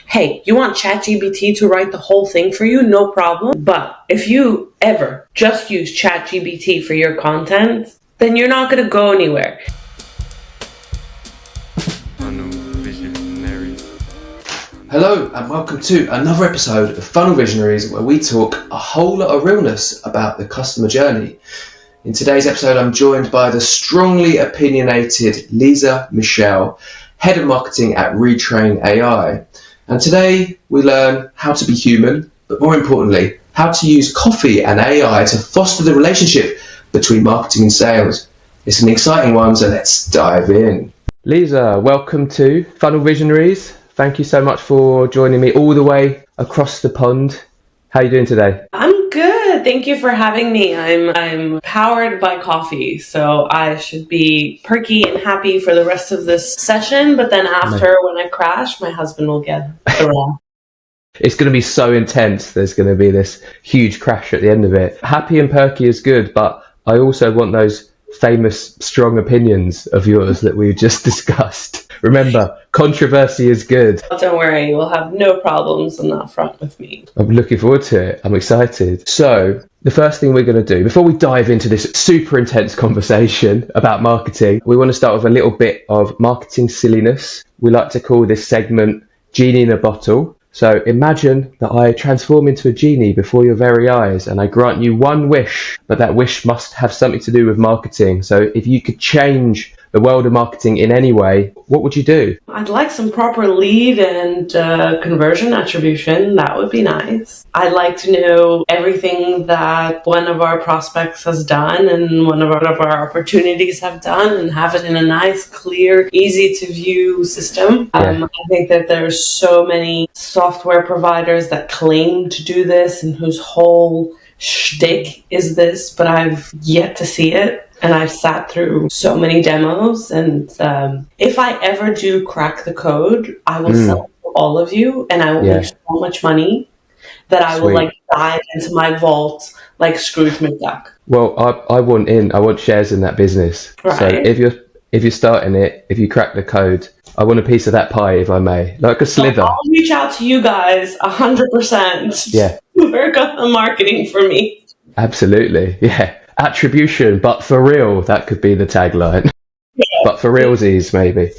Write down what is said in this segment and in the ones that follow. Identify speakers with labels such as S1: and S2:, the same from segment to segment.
S1: Hey, you want ChatGPT to write the whole thing for you? No problem. But if you ever just use ChatGPT for your content, then you're not going to go anywhere.
S2: Funnel Visionaries.
S3: Hello and welcome to another episode of Funnel Visionaries, where we talk a whole lot of realness about the customer journey. In today's episode, I'm joined by the strongly opinionated Liza Mischel, Head of Marketing at Retrain AI. And today we learn how to be human, but more importantly, how to use coffee and AI to foster the relationship between marketing and sales. It's an exciting one, so let's dive in. Liza, welcome to Funnel Visionaries. Thank you so much for joining me all the way across the pond. How are you doing today?
S1: I'm good. Thank you for having me. I'm powered by coffee, so I should be perky and happy for the rest of this session. But then after, when I crash, my husband will get the wrong.
S3: It's going to be so intense. There's going to be this huge crash at the end of it. Happy and perky is good, but I also want those famous strong opinions of yours that we just discussed. Remember, controversy is good.
S1: Don't worry, you will have no problems on that front with me.
S3: I'm looking forward to it. I'm excited. So the first thing we're going to do, before we dive into this super intense conversation about marketing, we want to start with a little bit of marketing silliness. We like to call this segment Genie in a Bottle. So imagine that I transform into a genie before your very eyes and I grant you one wish, but that wish must have something to do with marketing. So if you could change the world of marketing in any way, what would you do?
S1: I'd like some proper lead and conversion attribution. That would be nice. I'd like to know everything that one of our prospects has done and one of our opportunities have done, and have it in a nice, clear, easy to view system. I think that there's so many software providers that claim to do this and whose whole shtick is this, but I've yet to see it. And I've sat through so many demos, and if I ever do crack the code, I will sell it to all of you, and I will make so much money that I will dive into my vault like Scrooge McDuck.
S3: Well, I want shares in that business.
S1: Right.
S3: So if you're starting it, if you crack the code, I want a piece of that pie, if I may, like a slither.
S1: So I'll reach out to you guys 100%.
S3: Yeah.
S1: Work on the marketing for me.
S3: Absolutely, yeah. Attribution, but for real, that could be the tagline. Yeah. But for realsies, maybe.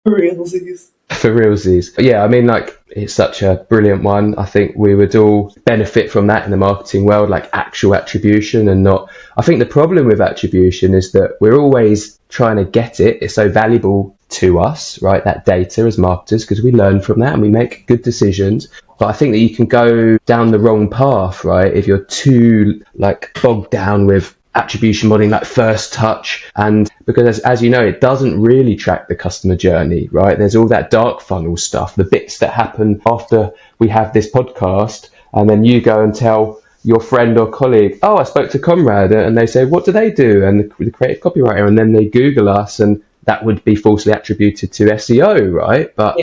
S1: For realsies.
S3: For realsies. Yeah, I mean, like, it's such a brilliant one. I think we would all benefit from that in the marketing world, like actual attribution and not... I think the problem with attribution is that we're always trying to get it. It's so valuable to us, right? That data as marketers, because we learn from that and we make good decisions. But I think that you can go down the wrong path, right? If you're too bogged down with attribution modeling, like first touch, and because as you know, it doesn't really track the customer journey, right? There's all that dark funnel stuff, the bits that happen after we have this podcast, and then you go and tell your friend or colleague, oh, I spoke to Konrad, and they say, what do they do? And the creative copywriter, and then they Google us, and that would be falsely attributed to SEO, right? But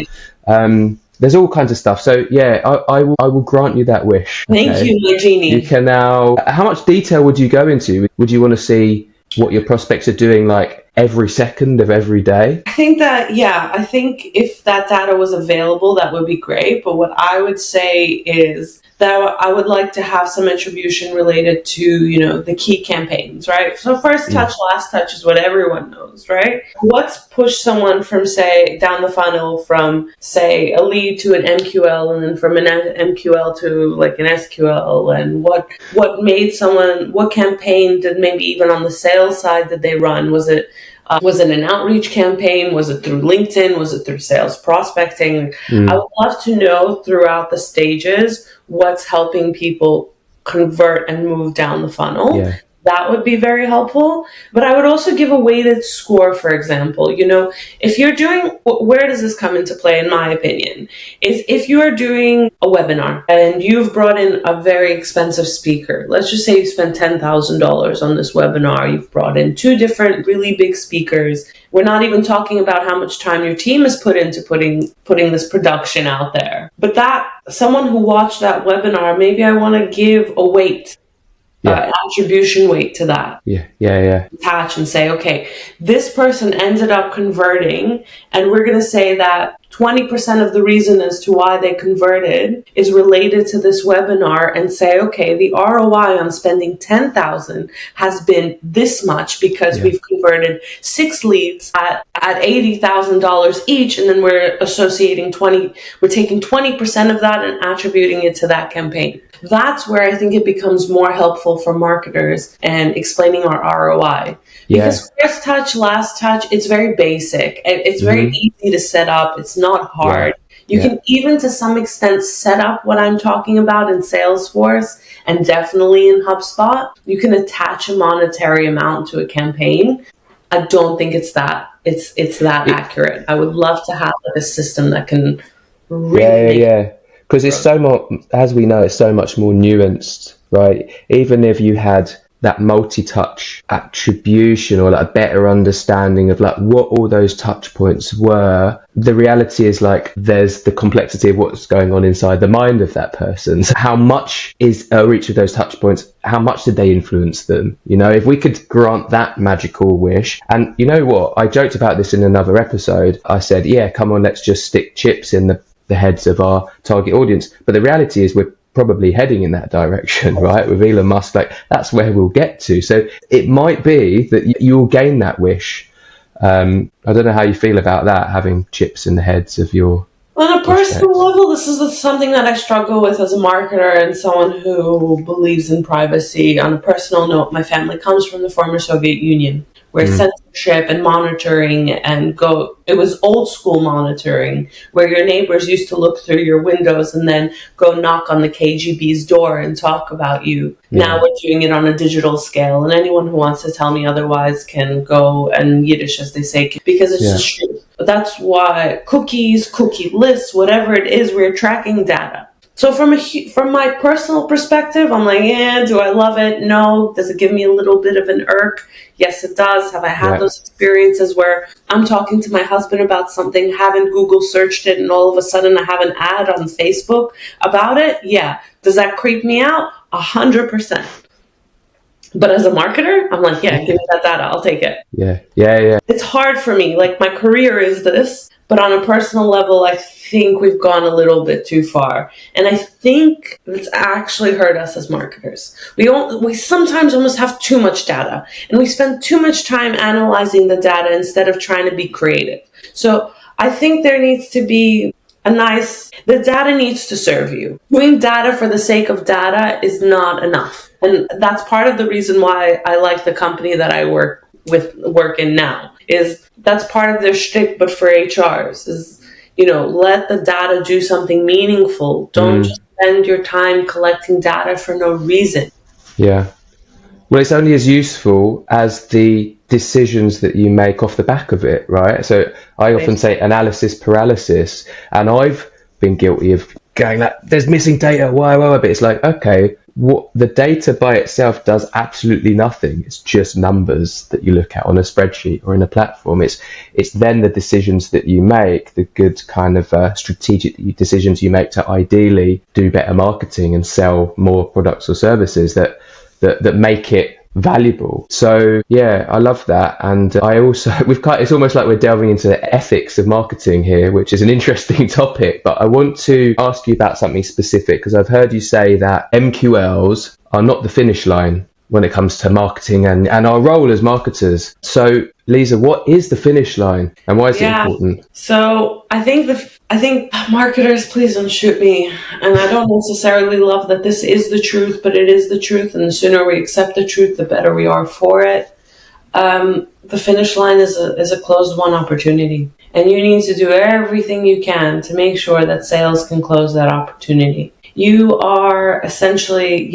S3: there's all kinds of stuff. So yeah, I will grant you that wish.
S1: Thank you, my genie.
S3: You can now. How much detail would you go into? Would you want to see what your prospects are doing like every second of every day?
S1: I think if that data was available, that would be great. But what I would say is that I would like to have some attribution related to, the key campaigns, right? So first touch, last touch is what everyone knows, right? What's pushed someone from, say, down the funnel from, say, a lead to an MQL, and then from an MQL to like an SQL, and what made someone, what campaign did maybe even on the sales side did they run? Was it an outreach campaign? Was it through LinkedIn? Was it through sales prospecting? I would love to know throughout the stages what's helping people convert and move down the funnel. Yeah. That would be very helpful. But I would also give a weighted score, for example. If you're doing, where does this come into play, in my opinion, is if you are doing a webinar and you've brought in a very expensive speaker. Let's just say you spent $10,000 on this webinar. You've brought in 2 different really big speakers. We're not even talking about how much time your team has put into putting this production out there. But that someone who watched that webinar, maybe I want to give a weight attribution weight to that. Attach and say, okay, this person ended up converting, and we're going to say that 20% of the reason as to why they converted is related to this webinar, and say, okay, the ROI on spending 10,000 has been this much because we've converted 6 leads at $80,000 each, and then we're taking 20% of that and attributing it to that campaign. That's where I think it becomes more helpful for marketers and explaining our ROI. Because first touch, last touch, it's very basic. It's very easy to set up. It's not hard. You can even to some extent set up what I'm talking about in Salesforce, and definitely in HubSpot. You can attach a monetary amount to a campaign. I don't think it's that accurate. I would love to have a system that can really
S3: because it's so much, as we know, it's so much more nuanced, right? Even if you had that multi-touch attribution, or like a better understanding of like what all those touch points were, the reality is like there's the complexity of what's going on inside the mind of that person. So how much is each of those touch points, how much did they influence them? You know, if we could grant that magical wish, and you know what, I joked about this in another episode. I said, come on, let's just stick chips in the heads of our target audience. But the reality is we're probably heading in that direction, right? With Elon Musk, like that's where we'll get to. So it might be that you'll gain that wish. I don't know how you feel about that, having chips in the heads of your
S1: on a personal level. This is something that I struggle with as a marketer and someone who believes in privacy. On a personal note, my family comes from the former Soviet Union, where censorship and monitoring it was old school monitoring, where your neighbors used to look through your windows and then go knock on the KGB's door and talk about you. Now we're doing it on a digital scale, and anyone who wants to tell me otherwise can go and Yiddish, as they say, because it's the truth. But that's why cookies, cookie lists, whatever it is, we're tracking data. So from my personal perspective, I'm like, do I love it? No. Does it give me a little bit of an irk? Yes, it does. Have I had those experiences where I'm talking to my husband about something, haven't Google searched it, and all of a sudden I have an ad on Facebook about it? Yeah. Does that creep me out? 100%. But as a marketer, I'm like, give me that data. I'll take it.
S3: Yeah.
S1: It's hard for me. Like, my career is this, but on a personal level, I think we've gone a little bit too far. And I think it's actually hurt us as marketers. We sometimes almost have too much data, and we spend too much time analyzing the data instead of trying to be creative. So I think there needs to be the data needs to serve you. Doing data for the sake of data is not enough. And that's part of the reason why I like the company that I work in now, is that's part of their shtick, but for HRs, is, let the data do something meaningful. Don't just spend your time collecting data for no reason.
S3: Yeah. Well, it's only as useful as the decisions that you make off the back of it, right? So I often say analysis paralysis, and I've been guilty of going like, there's missing data, why, but it's like, okay, what the data by itself does absolutely nothing. It's just numbers that you look at on a spreadsheet or in a platform. It's then the decisions that you make, the good kind of strategic decisions you make to ideally do better marketing and sell more products or services that make it valuable. So I love that. And I also it's almost like we're delving into the ethics of marketing here, which is an interesting topic, but I want to ask you about something specific, because I've heard you say that MQLs are not the finish line when it comes to marketing and our role as marketers. So Liza, what is the finish line, and why is it important?
S1: So I think marketers, please don't shoot me. And I don't necessarily love that this is the truth, but it is the truth. And the sooner we accept the truth, the better we are for it. The finish line is a closed won opportunity. And you need to do everything you can to make sure that sales can close that opportunity. You are essentially,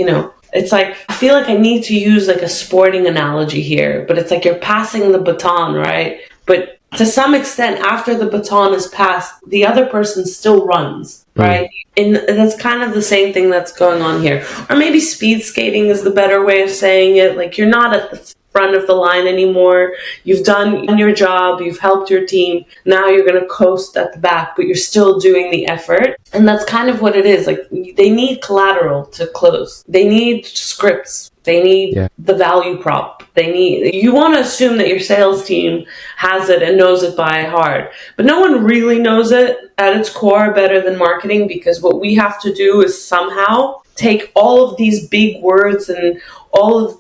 S1: it's like, I feel like I need to use like a sporting analogy here, but it's like you're passing the baton, right? But to some extent, after the baton is passed, the other person still runs, right? And that's kind of the same thing that's going on here. Or maybe speed skating is the better way of saying it. Like, you're not at the front of the line anymore. You've done your job, you've helped your team. Now you're going to coast at the back, but you're still doing the effort. And that's kind of what it is. Like, they need collateral to close. They need scripts. They need the value prop. You want to assume that your sales team has it and knows it by heart, but no one really knows it at its core better than marketing, because what we have to do is somehow take all of these big words and all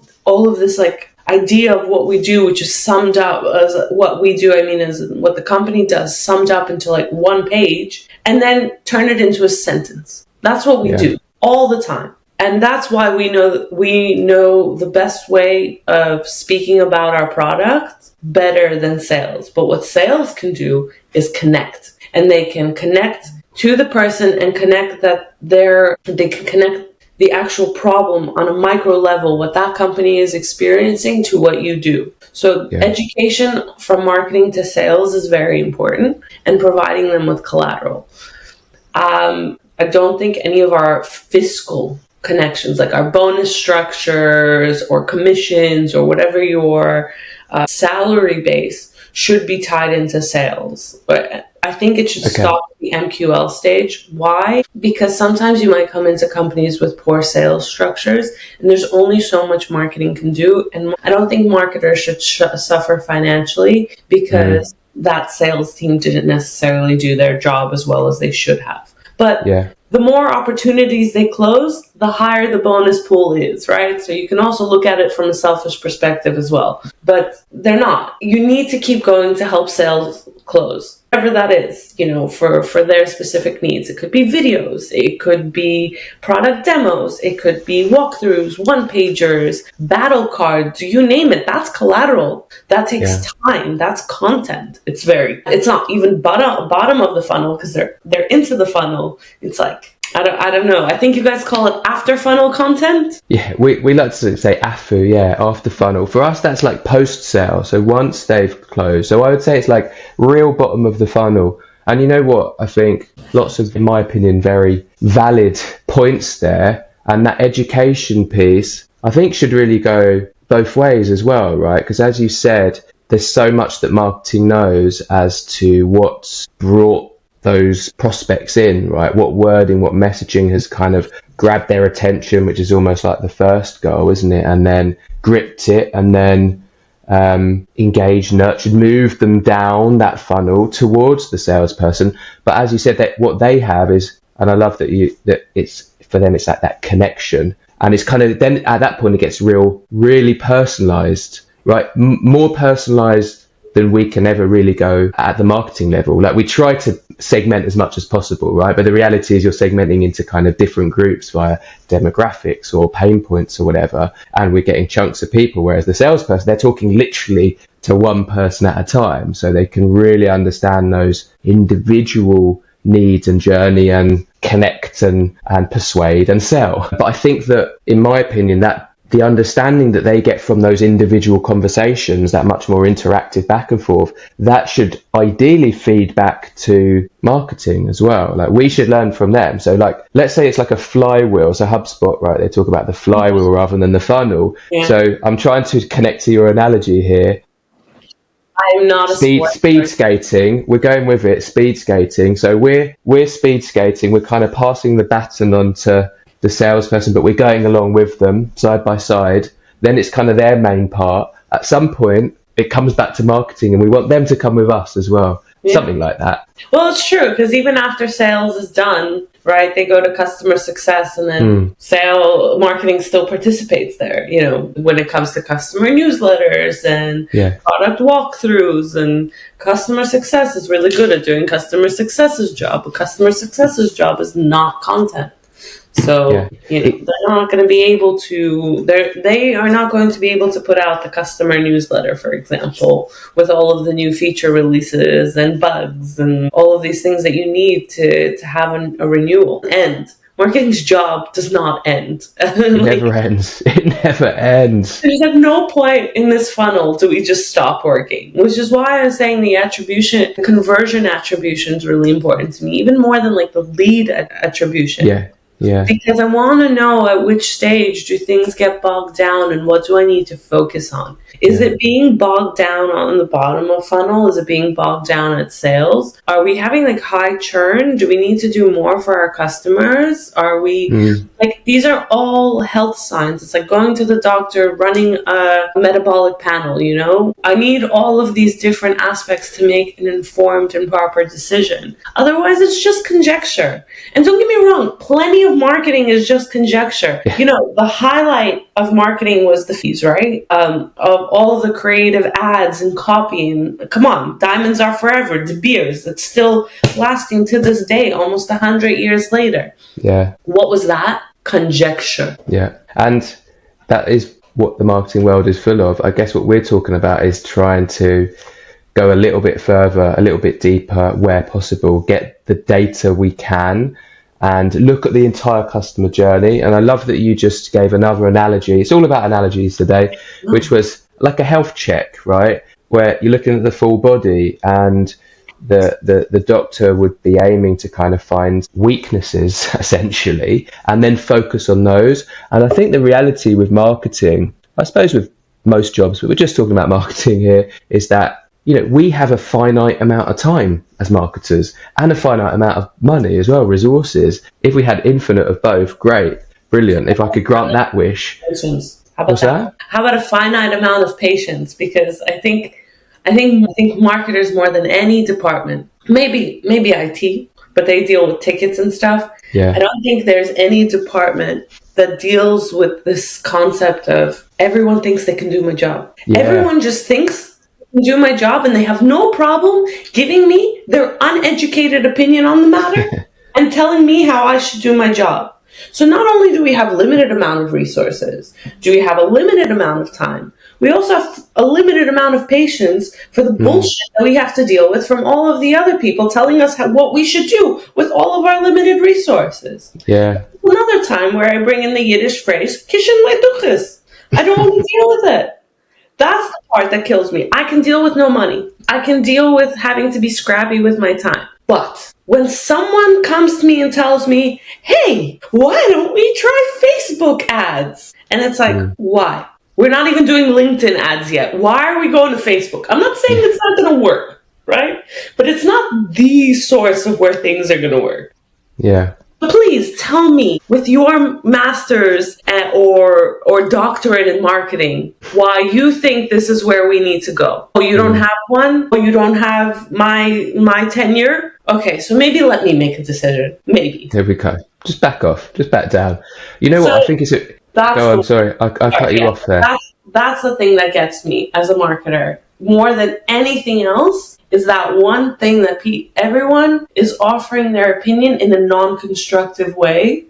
S1: of this like idea of what we do, which is summed up as what we do, as what the company does, summed up into like one page, and then turn it into a sentence. That's what we do all the time. And that's why we know the best way of speaking about our product better than sales. But what sales can do is connect. And they can connect to the person and connect they can connect the actual problem on a micro level, what that company is experiencing, to what you do. So education from marketing to sales is very important, and providing them with collateral. I don't think any of our fiscal connections, like our bonus structures or commissions or whatever your salary base, should be tied into sales. But I think it should stop at the MQL stage. Why? Because sometimes you might come into companies with poor sales structures, and there's only so much marketing can do. And I don't think marketers should suffer financially because that sales team didn't necessarily do their job as well as they should have. But the more opportunities they close, the higher the bonus pool is, right? So you can also look at it from a selfish perspective as well. But they're not. You need to keep going to help sales close, whatever that is, for their specific needs. It could be videos, it could be product demos, it could be walkthroughs, one-pagers, battle cards, you name it. That's collateral. That takes time. That's content. It's not even bottom of the funnel, because they're into the funnel. It's like, I don't know. I think you guys call it after funnel content. Yeah,
S3: we like to say AFFU, after funnel. For us, that's like post sale. So once they've closed. So I would say it's like real bottom of the funnel. And you know what? I think lots of, in my opinion, very valid points there. And that education piece, I think, should really go both ways as well, right? Because as you said, there's so much that marketing knows as to what's brought those prospects in, right? What wording, what messaging has kind of grabbed their attention, which is almost like the first goal, isn't it? And then gripped it, and then engaged, nurtured, moved them down that funnel towards the salesperson. But as you said, that what they have is, and I love that it's for them, it's like that connection, and it's kind of then at that point it gets really personalized, right? More personalized than we can ever really go at the marketing level. Like, we try to segment as much as possible, right? But the reality is you're segmenting into kind of different groups via demographics or pain points or whatever, and we're getting chunks of people, whereas the salesperson, they're talking literally to one person at a time, so they can really understand those individual needs and journey and connect and persuade and sell. But I think that, in my opinion, that the understanding that they get from those individual conversations, that much more interactive back and forth, that should ideally feed back to marketing as well. Like, we should learn from them. So like, let's say it's like a flywheel. So HubSpot, right, they talk about the flywheel rather than the funnel. So I'm trying to connect to your analogy here.
S1: I'm not a
S3: speed skating. We're going with it. Speed skating. So we're speed skating. We're kind of passing the baton on to the salesperson, but we're going along with them side by side. Then it's kind of their main part. At some point, it comes back to marketing, and we want them to come with us as well. Something like that.
S1: Well, it's true, because even after sales is done, right, they go to customer success, and then marketing still participates there, when it comes to customer newsletters and product walkthroughs, and customer success is really good at doing customer success's job, but customer success's job is not content. So, they're not going to be able to, they are not going to be able to put out the customer newsletter, for example, with all of the new feature releases and bugs and all of these things that you need to have a renewal end. Marketing's job does not end.
S3: It never ends. It never ends.
S1: There's like no point in this funnel do we just stop working, which is why I'm saying the attribution, conversion attribution is really important to me, even more than like the lead attribution.
S3: Yeah.
S1: Because I want to know at which stage do things get bogged down and what do I need to focus on? Is it being bogged down on the bottom of funnel? Is it being bogged down at sales? Are we having like high churn? Do we need to do more for our customers? Are we like, these are all health signs. It's like going to the doctor, running a metabolic panel, you know? I need all of these different aspects to make an informed and proper decision. Otherwise, it's just conjecture. And don't get me wrong, plenty of marketing is just conjecture. You know, the highlight of marketing was the fees, right? Of all of the creative ads and copy. And come on, Diamonds Are Forever, De Beers, that's still lasting to this day, almost 100 years later.
S3: Yeah.
S1: What was that? Conjecture.
S3: Yeah. And that is what the marketing world is full of. I guess what we're talking about is trying to go a little bit further, a little bit deeper where possible, get the data we can, and look at the entire customer journey. And I love that you just gave another analogy. It's all about analogies today, which was like a health check, right? Where you're looking at the full body, and the doctor would be aiming to kind of find weaknesses essentially, and then focus on those. And I think the reality with marketing, I suppose with most jobs, but we're just talking about marketing here, is that, you know, we have a finite amount of time as marketers and a finite amount of money as well, resources. If we had infinite of both, great, brilliant. If I could grant that wish.
S1: Patience. How about
S3: What's that?
S1: How about a finite amount of patience? Because I think marketers, more than any department, maybe IT, but they deal with tickets and stuff.
S3: Yeah.
S1: I don't think there's any department that deals with this concept of everyone thinks they can do my job.
S3: Yeah.
S1: Everyone just thinks they can do my job, and they have no problem giving me their uneducated opinion on the matter and telling me how I should do my job. So not only do we have a limited amount of resources, do we have a limited amount of time, we also have a limited amount of patience for the bullshit that we have to deal with from all of the other people telling us what we should do with all of our limited resources.
S3: Yeah.
S1: Another time where I bring in the Yiddish phrase, kishin leduchis. I don't want to deal with it. That's the part that kills me. I can deal with no money. I can deal with having to be scrappy with my time. But when someone comes to me and tells me, hey, why don't we try Facebook ads? And it's like, why? We're not even doing LinkedIn ads yet. Why are we going to Facebook? I'm not saying it's not going to work, right? But it's not the source of where things are going to work.
S3: Yeah.
S1: Please tell me, with your master's or doctorate in marketing, why you think this is where we need to go. Oh, you don't have one? Oh, you don't have my tenure? Okay, so maybe let me make a decision. Maybe.
S3: There we go. Just back off. Just back down. You know what? I think it's a... Go on, sorry. I cut you off there.
S1: That's the thing that gets me as a marketer. More than anything else is that one thing that everyone is offering their opinion in a non-constructive way,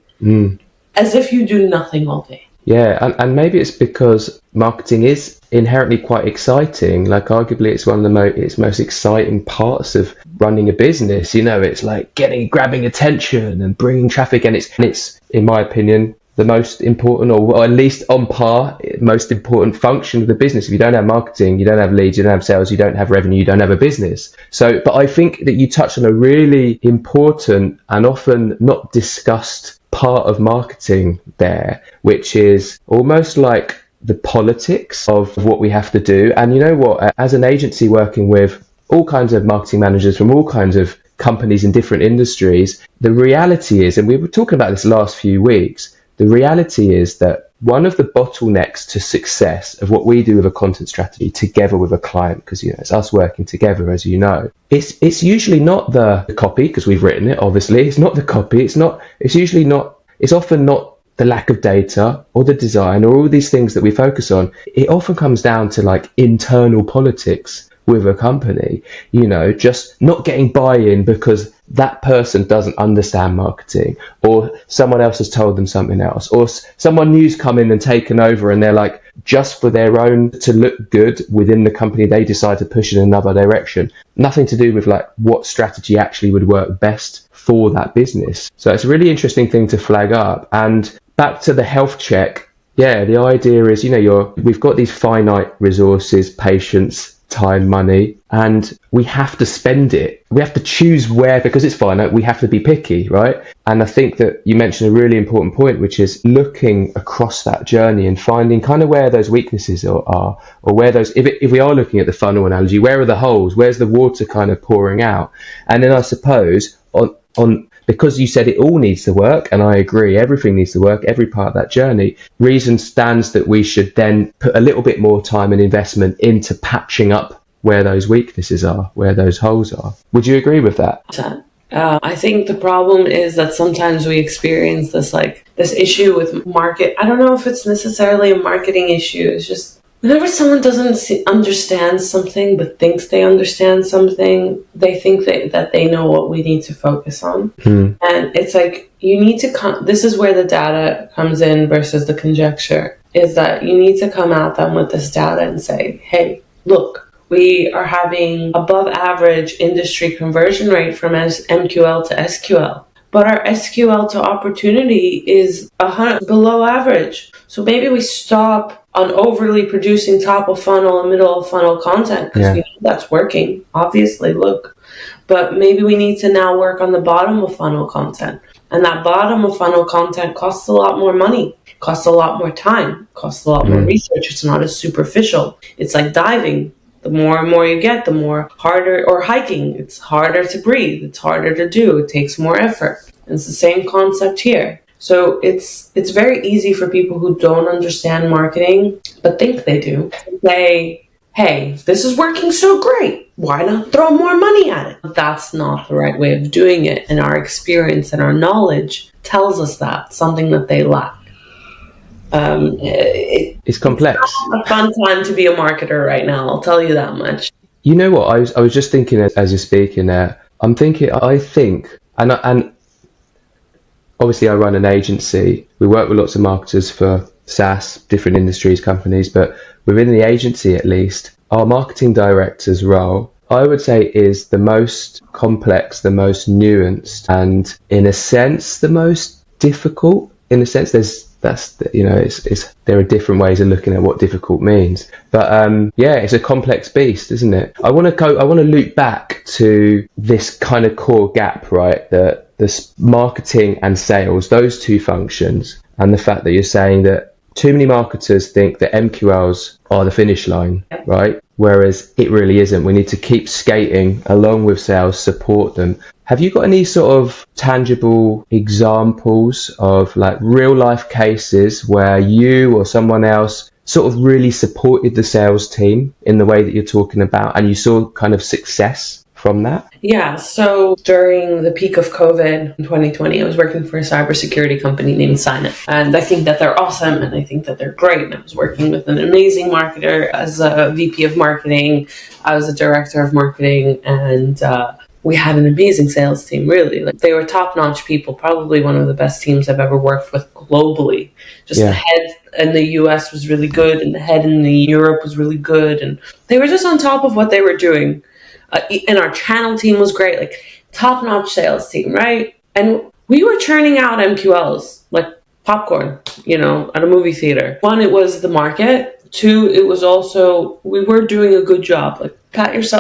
S1: as if you do nothing all day.
S3: Yeah, and maybe it's because marketing is inherently quite exciting. Like, arguably, it's one of the most exciting parts of running a business. You know, it's like grabbing attention and bringing traffic, and it's in my opinion, the most important, or at least on par, most important function of the business. If you don't have marketing, you don't have leads, you don't have sales, you don't have revenue, you don't have a business. So, but I think that you touched on a really important and often not discussed part of marketing there, which is almost like the politics of what we have to do. And you know what, as an agency working with all kinds of marketing managers from all kinds of companies in different industries, the reality is, and we were talking about this last few weeks, the reality is that one of the bottlenecks to success of what we do with a content strategy together with a client, because you know it's us working together, as you know, it's usually not the copy, because we've written it. Obviously, it's not the copy. It's often not the lack of data or the design or all these things that we focus on. It often comes down to like internal politics with a company. You know, just not getting buy-in because that person doesn't understand marketing, or someone else has told them something else, or someone new's come in and taken over, and they're like, just for their own, to look good within the company, they decide to push in another direction. Nothing to do with like what strategy actually would work best for that business. So it's a really interesting thing to flag up. And back to the health check. Yeah, the idea is, you know, we've got these finite resources, patience, time, money, and we have to spend it. We have to choose where, because it's finite, we have to be picky, right? And I think that you mentioned a really important point, which is looking across that journey and finding kind of where those weaknesses are, or where those, if we are looking at the funnel analogy, where are the holes? Where's the water kind of pouring out? And then I suppose on because you said it all needs to work, and I agree, everything needs to work, every part of that journey, reason stands that we should then put a little bit more time and investment into patching up where those weaknesses are, where those holes are. Would you agree with that?
S1: I think the problem is that sometimes we experience this issue with market. I don't know if it's necessarily a marketing issue. It's just whenever someone doesn't understand something but thinks they understand something, they think that they know what we need to focus on. And it's like, you need to this is where the data comes in versus the conjecture, is that you need to come at them with this data and say, hey, look, we are having above average industry conversion rate from MQL to SQL. But our SQL to opportunity is below average. So maybe we stop on overly producing top of funnel and middle of funnel content, because we know that's working, obviously, look. But maybe we need to now work on the bottom of funnel content. And that bottom of funnel content costs a lot more money, costs a lot more time, costs a lot more research. It's not as superficial. It's like diving. The more and more you get, the more harder, or hiking, it's harder to breathe, it's harder to do, it takes more effort. And it's the same concept here. So it's very easy for people who don't understand marketing, but think they do, to say, hey, this is working so great, why not throw more money at it? That's not the right way of doing it, and our experience and our knowledge tells us that, something that they lack.
S3: It's complex.
S1: It's not a fun time to be a marketer right now, I'll tell you that much.
S3: You know what, I was just thinking as you're speaking there, I think, and obviously I run an agency, we work with lots of marketers for SaaS, different industries, companies, but within the agency at least, our marketing director's role, I would say, is the most complex, the most nuanced, and in a sense, the most difficult. In a sense, there are different ways of looking at what difficult means, but it's a complex beast, isn't it? I want to loop back to this kind of core gap, right? The marketing and sales, those two functions, and the fact that you're saying that too many marketers think that MQLs are the finish line, right? Whereas it really isn't. We need to keep skating along with sales, support them. Have you got any sort of tangible examples of like real life cases where you or someone else sort of really supported the sales team in the way that you're talking about, and you saw kind of success from that?
S1: Yeah, so during the peak of COVID in 2020, I was working for a cybersecurity company named Signet. And I think that they're awesome, and I think that they're great. And I was working with an amazing marketer as a VP of marketing. I was a director of marketing, and we had an amazing sales team, really. Like, they were top-notch people, probably one of the best teams I've ever worked with globally. The head in the US was really good, and the head in Europe was really good. And they were just on top of what they were doing. And our channel team was great, like top-notch sales team, right? And we were churning out MQLs like popcorn, at a movie theater. One, it was the market. Two, it was also, we were doing a good job. Like,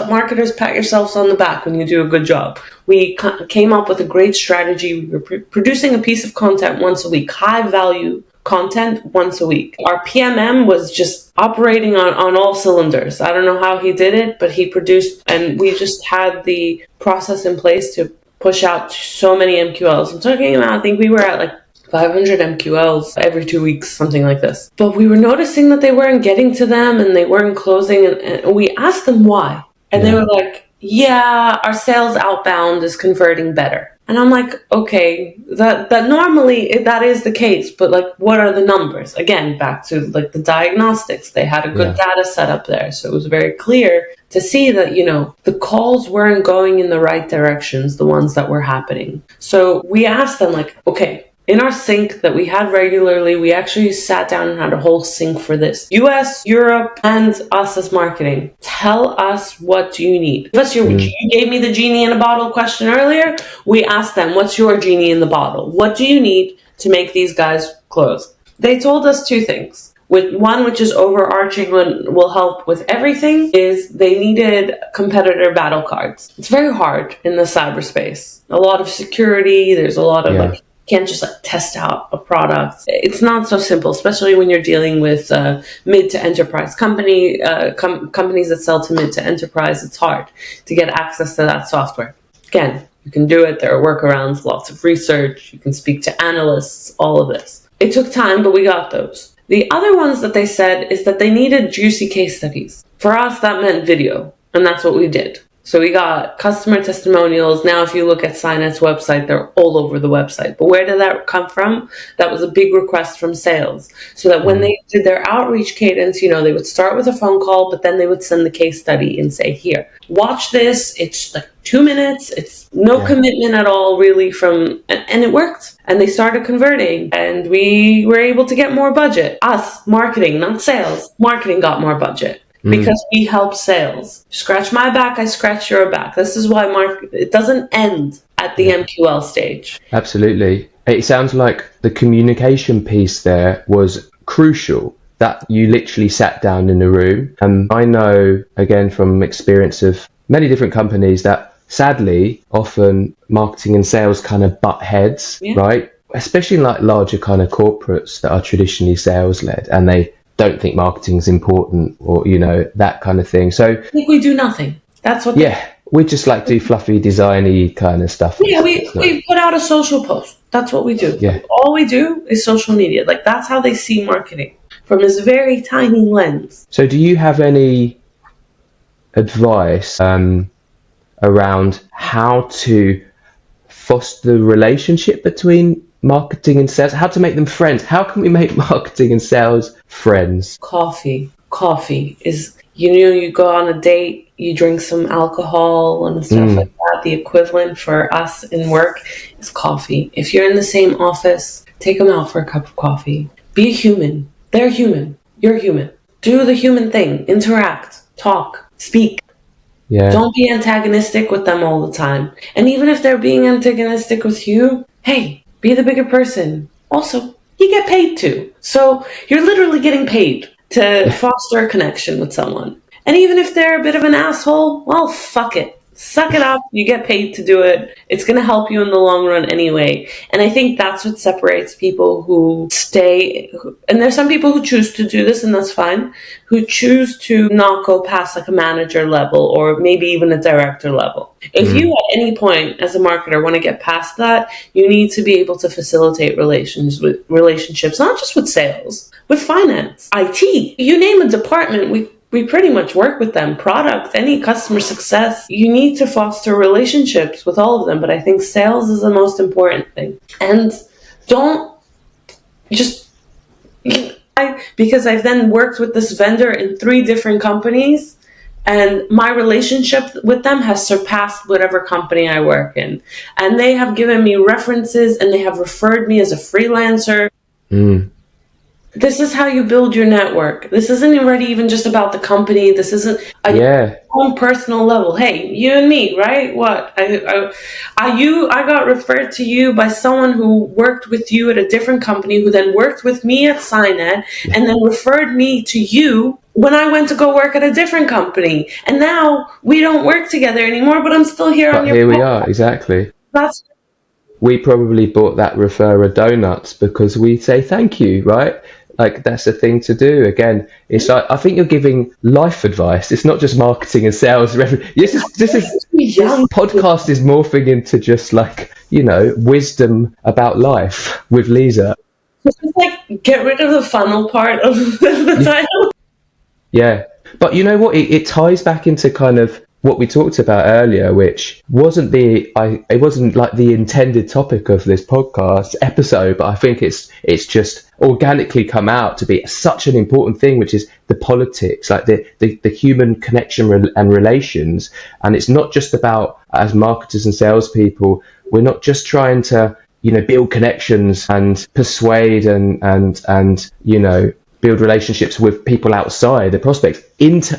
S1: marketers, pat yourselves on the back when you do a good job. We came up with a great strategy. We were producing a piece of content once a week, high value content once a week. Our PMM was just operating on all cylinders. I don't know how he did it, but he produced, and we just had the process in place to push out so many MQLs. I'm talking about, I think we were at like 500 MQLs every 2 weeks, something like this. But we were noticing that they weren't getting to them and they weren't closing. And we asked them why. And they were like, yeah, our sales outbound is converting better. And I'm like, okay, that normally that is the case, but like, what are the numbers? Again, back to like the diagnostics. They had a good data set up there. So it was very clear to see that, the calls weren't going in the right directions, the ones that were happening. So we asked them like, okay, in our sync that we had regularly, we actually sat down and had a whole sync for this. US, Europe, and us as marketing. Tell us, what do you need? You gave me the genie in a bottle question earlier. We asked them, what's your genie in the bottle? What do you need to make these guys close? They told us two things. which is overarching and will help with everything, is they needed competitor battle cards. It's very hard in the cyberspace. A lot of security, there's a lot of like, can't just like test out a product. It's not so simple, especially when you're dealing with mid to enterprise companies that sell to mid to enterprise. It's hard to get access to that software. Again, you can do it. There are workarounds, lots of research. You can speak to analysts, all of this. It took time, but we got those. The other ones that they said is that they needed juicy case studies. For us, that meant video, and that's what we did. So we got customer testimonials. Now, if you look at Synet's website, they're all over the website. But where did that come from? That was a big request from sales. So that when they did their outreach cadence, you know, they would start with a phone call, but then they would send the case study and say, here, watch this. It's like 2 minutes. It's no commitment at all, really, and it worked. And they started converting, and we were able to get more budget. Us, marketing, not sales. Marketing got more budget. Because we help sales. Scratch my back, I scratch your back. This is why it doesn't end at the MQL stage.
S3: Absolutely. It sounds like the communication piece there was crucial, that you literally sat down in a room. And I know, again, from experience of many different companies, that sadly, often marketing and sales kind of butt heads, right? Especially in like larger kind of corporates that are traditionally sales led, and they don't think marketing is important, or, you know, that kind of thing. So
S1: I think we do nothing. That's what.
S3: We just like do fluffy, designy kind of stuff.
S1: Yeah, we put out a social post. That's what we do.
S3: Yeah.
S1: All we do is social media. Like, that's how they see marketing, from this very tiny lens.
S3: So do you have any advice around how to foster the relationship between marketing and sales? How to make them friends? How can we make marketing and sales friends?
S1: Coffee is, you go on a date, you drink some alcohol and stuff like that. The equivalent for us in work is coffee. If you're in the same office, take them out for a cup of coffee. Be a human. They're human. You're human. Do the human thing. Interact. Talk. Speak.
S3: Yeah.
S1: Don't be antagonistic with them all the time. And even if they're being antagonistic with you, hey, be the bigger person. Also, you get paid too. So you're literally getting paid to foster a connection with someone. And even if they're a bit of an asshole, well, fuck it. Suck it up. You get paid to do it. It's going to help you in the long run anyway. And I think that's what separates people who stay. And there's some people who choose to do this, and that's fine, who choose to not go past like a manager level or maybe even a director level. If you at any point as a marketer want to get past that, you need to be able to facilitate relationships, not just with sales, with finance, IT. You name a department, we pretty much work with them. Product, any customer success. You need to foster relationships with all of them, but I think sales is the most important thing. And don't just... because I've then worked with this vendor in 3 different companies, and my relationship with them has surpassed whatever company I work in. And they have given me references, and they have referred me as a freelancer. This is how you build your network. This isn't already even just about the company. This isn't a own personal level. Hey, you and me, right? What? I got referred to you by someone who worked with you at a different company, who then worked with me at Synet, and then referred me to you when I went to go work at a different company. And now we don't work together anymore, but I'm still here on your
S3: Here we are, exactly. We probably bought that referrer donuts because we say thank you, right? Like, that's a thing to do. Again, it's like, I think you're giving life advice. It's not just marketing and sales. This podcast is morphing into just like, wisdom about life with Liza.
S1: Just like get rid of the funnel part of the title.
S3: Yeah. But you know what? It ties back into kind of what we talked about earlier, which wasn't it wasn't like the intended topic of this podcast episode, but I think it's just organically come out to be such an important thing, which is the politics, like the human connection and relations. And it's not just about, as marketers and salespeople, we're not just trying to build connections and persuade and build relationships with people outside the prospects. Into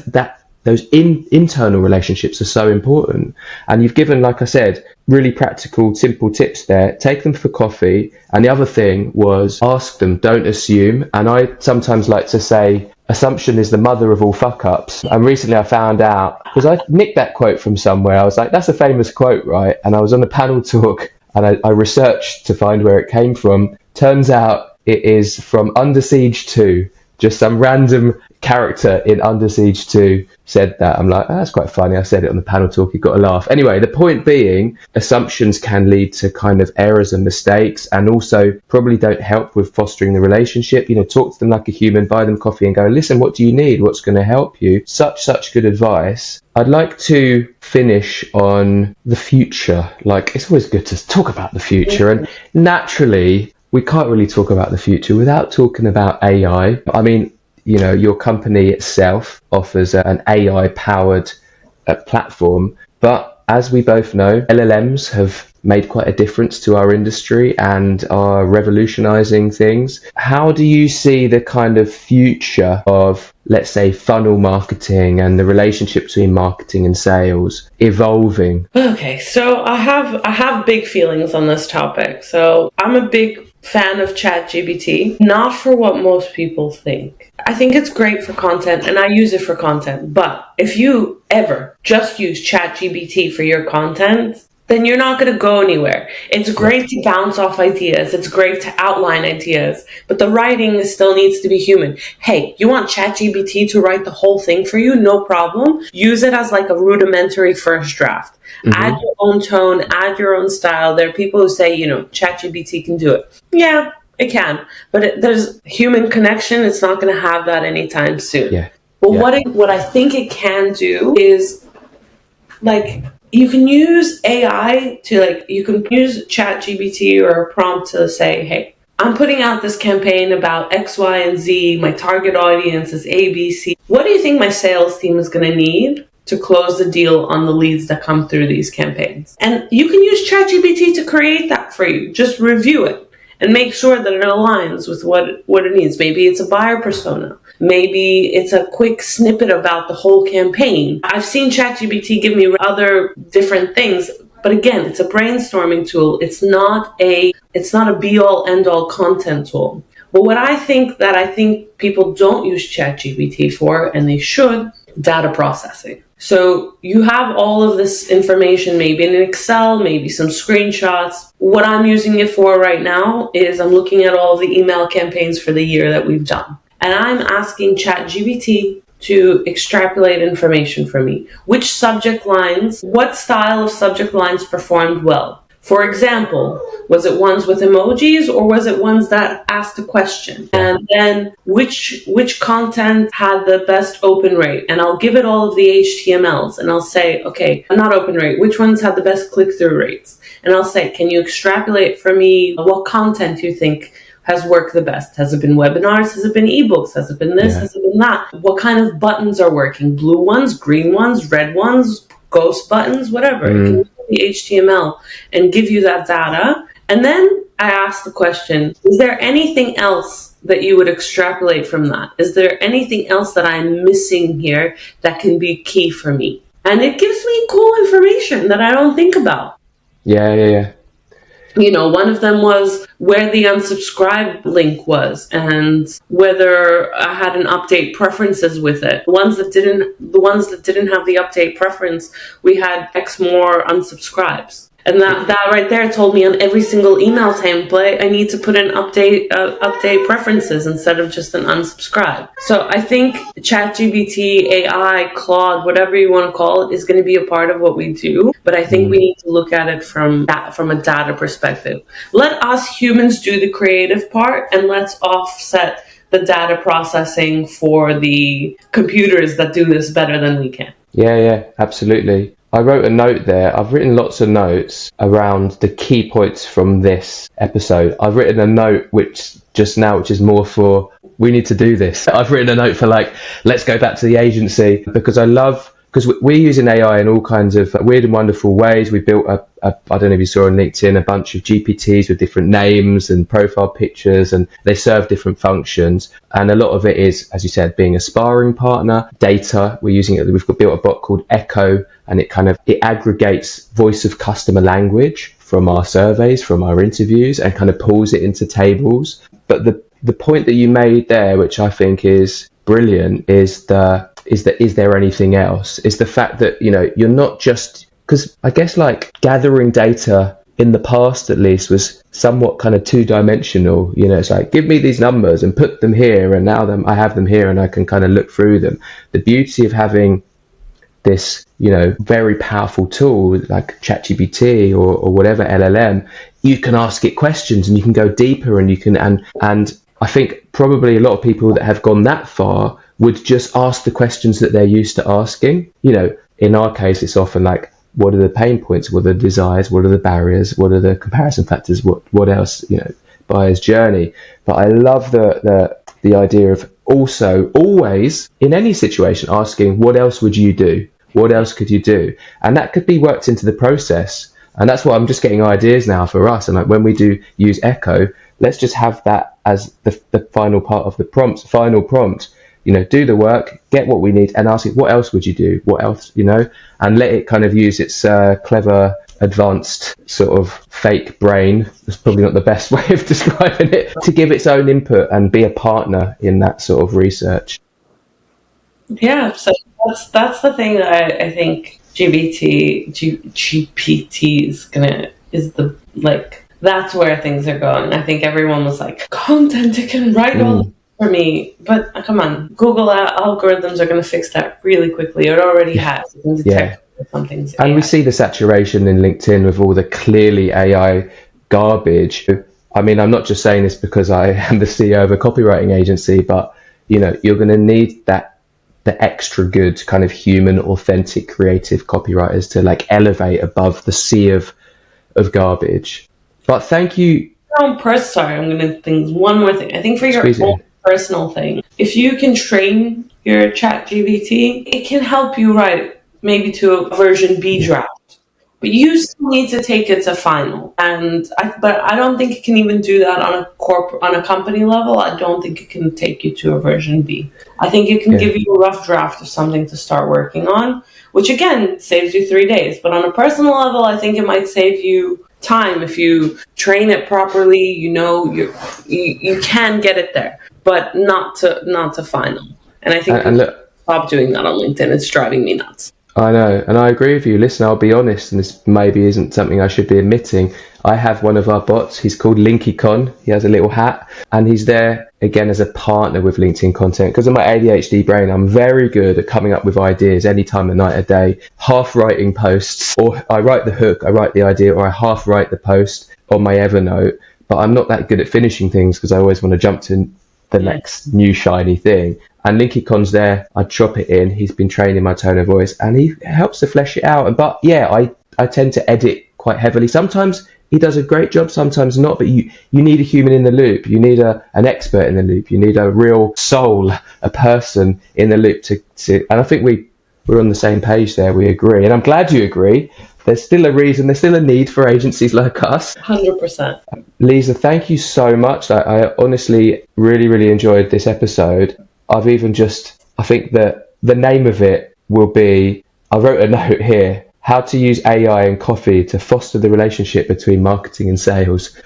S3: those internal relationships are so important. And you've given, like I said, really practical, simple tips there. Take them for coffee. And the other thing was ask them, don't assume. And I sometimes like to say, assumption is the mother of all fuck ups. And recently I found out, because I nicked that quote from somewhere, I was like, that's a famous quote, right? And I was on a panel talk and I researched to find where it came from. Turns out it is from Under Siege 2. Just some random character in Under Siege 2 said that. I'm like, oh, that's quite funny. I said it on the panel talk. You got a laugh. Anyway, the point being, assumptions can lead to kind of errors and mistakes, and also probably don't help with fostering the relationship. You know, talk to them like a human, buy them coffee and go, listen, what do you need? What's going to help you? Such good advice. I'd like to finish on the future. Like, it's always good to talk about the future, and naturally, we can't really talk about the future without talking about AI. I mean, you know, your company itself offers an AI-powered platform, but as we both know, LLMs have made quite a difference to our industry and are revolutionizing things. How do you see the kind of future of, let's say, funnel marketing and the relationship between marketing and sales evolving?
S1: Okay, so I have big feelings on this topic. So I'm a big fan of ChatGPT, not for what most people think. I think it's great for content and I use it for content, but if you ever just use ChatGPT for your content, then you're not going to go anywhere. It's great to bounce off ideas. It's great to outline ideas, but the writing still needs to be human. Hey, you want ChatGPT to write the whole thing for you? No problem. Use it as like a rudimentary first draft. Add your own tone, add your own style. There are people who say, you know, ChatGPT can do it. Yeah, it can, but there's human connection. It's not going to have that anytime soon.
S3: Yeah.
S1: But what I think it can do is, like, you can use AI to, like, you can use ChatGPT or a prompt to say, hey, I'm putting out this campaign about X, Y, and Z. My target audience is A, B, C. What do you think my sales team is going to need to close the deal on the leads that come through these campaigns? And you can use ChatGPT to create that for you. Just review it and make sure that it aligns with what it needs. Maybe it's a buyer persona. Maybe it's a quick snippet about the whole campaign. I've seen ChatGPT give me other different things, but again, it's a brainstorming tool. It's not a be-all, end-all content tool. But what I think people don't use ChatGPT for, and they should, data processing. So you have all of this information, maybe in an Excel, maybe some screenshots. What I'm using it for right now is I'm looking at all the email campaigns for the year that we've done. And I'm asking ChatGPT to extrapolate information for me. Which subject lines, what style of subject lines performed well? For example, was it ones with emojis or was it ones that asked a question? And then which content had the best open rate? And I'll give it all of the HTMLs and I'll say, okay, not open rate, which ones had the best click-through rates? And I'll say, can you extrapolate for me what content you think has worked the best? Has it been webinars? Has it been ebooks? Has it been this? Has it been that? What kind of buttons are working? Blue ones, green ones, red ones, ghost buttons, whatever. It can use the HTML and give you that data. And then I ask the question, is there anything else that you would extrapolate from that? Is there anything else that I'm missing here that can be key for me? And it gives me cool information that I don't think about.
S3: Yeah.
S1: You know, one of them was where the unsubscribe link was and whether I had an update preferences with it. The ones that didn't have the update preference, we had X more unsubscribes. And that right there told me on every single email template, I need to put in update preferences instead of just an unsubscribe. So I think ChatGPT, AI, Claude, whatever you want to call it, is going to be a part of what we do. But I think we need to look at it from a data perspective. Let us humans do the creative part and let's offset the data processing for the computers that do this better than we can. Yeah,
S3: absolutely. I wrote a note there. I've written lots of notes around the key points from this episode. I've written a note which is more for, we need to do this. I've written a note for let's go back to the agency because because we're using AI in all kinds of weird and wonderful ways. We built I don't know if you saw on LinkedIn, a bunch of GPTs with different names and profile pictures, and they serve different functions. And a lot of it is, as you said, being a sparring partner. Data, we're using it. We've built a bot called Echo, and it aggregates voice of customer language from our surveys, from our interviews, and kind of pulls it into tables. But the point that you made there, which I think is brilliant, is there anything else? Is the fact that, you're not just, because I guess like gathering data in the past at least was somewhat kind of two-dimensional. It's like, give me these numbers and put them here, and now I have them here and I can kind of look through them. The beauty of having this, very powerful tool like ChatGPT or whatever LLM, you can ask it questions and you can go deeper, and you can, and I think probably a lot of people that have gone that far would just ask the questions that they're used to asking. In our case, it's often like, what are the pain points? What are the desires? What are the barriers? What are the comparison factors? What else, buyer's journey. But I love the idea of also always in any situation asking, what else would you do? What else could you do? And that could be worked into the process. And that's what I'm just getting ideas now for us. And like when we do use Echo, let's just have that as the final part of the final prompt. Do the work, get what we need, and ask it, what else would you do? What else, and let it kind of use its clever, advanced sort of fake brain. That's probably not the best way of describing it, to give its own input and be a partner in that sort of research.
S1: Yeah, so that's the thing that I think GPT that's where things are going. I think everyone was like, content, it can write all for me. But come on, Google algorithms are going to fix that really quickly. It already has. It can detect something's AI.
S3: And we see the saturation in LinkedIn with all the clearly AI garbage. I mean, I'm not just saying this because I am the CEO of a copywriting agency, but, you're going to need the extra good kind of human, authentic, creative copywriters to like elevate above the sea of garbage. But thank you.
S1: Sorry, I'm going to think one more thing. I think for your own personal thing, if you can train your ChatGPT, it can help you write maybe to a version B draft. But you still need to take it to final. But I don't think it can even do that on a company level. I don't think it can take you to a version B. I think it can give you a rough draft of something to start working on, which again saves you 3 days. But on a personal level, I think it might save you time if you train it properly. You can get it there, but not to final. And I think stop doing that on LinkedIn. It's driving me nuts.
S3: I know, and I agree with you. Listen, I'll be honest, and this maybe isn't something I should be admitting. I have one of our bots. He's called LinkyCon. He has a little hat, and he's there again as a partner with LinkedIn content. Because of my ADHD brain, I'm very good at coming up with ideas any time of night or day, half writing posts, or I write the hook, I write the idea, or I half write the post on my Evernote. But I'm not that good at finishing things because I always want to jump to the next new shiny thing. And LinkyCon's there, I drop it in, he's been training my tone of voice, and he helps to flesh it out. But yeah, I tend to edit quite heavily. Sometimes he does a great job, sometimes not, but you need a human in the loop. You need an expert in the loop. You need a real soul, a person in the loop to and I think we're on the same page there, we agree. And I'm glad you agree. There's still a reason, there's still a need for agencies like us.
S1: 100%.
S3: Liza, thank you so much. I honestly really, really enjoyed this episode. I think that the name of it will be, I wrote a note here, how to use AI and coffee to foster the relationship between marketing and sales.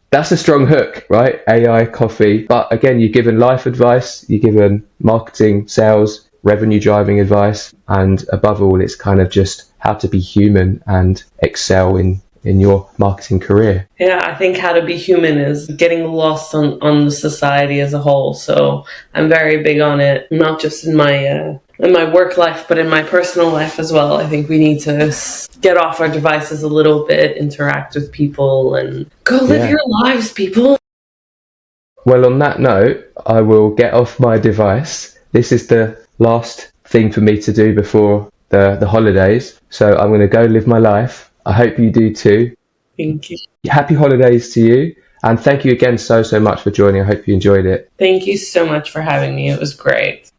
S3: That's a strong hook, right? AI, coffee. But again, you're given life advice, you're given marketing, sales, revenue driving advice. And above all, it's kind of just how to be human and excel in your marketing career.
S1: Yeah, I think how to be human is getting lost on the society as a whole. So I'm very big on it, not just in my work life, but in my personal life as well. I think we need to get off our devices a little bit, interact with people, and go live your lives, people.
S3: Well, on that note, I will get off my device. This is the last thing for me to do before the holidays. So I'm going to go live my life. I hope you do too.
S1: Thank you.
S3: Happy holidays to you. And thank you again so much for joining. I hope you enjoyed it.
S1: Thank you so much for having me. It was great.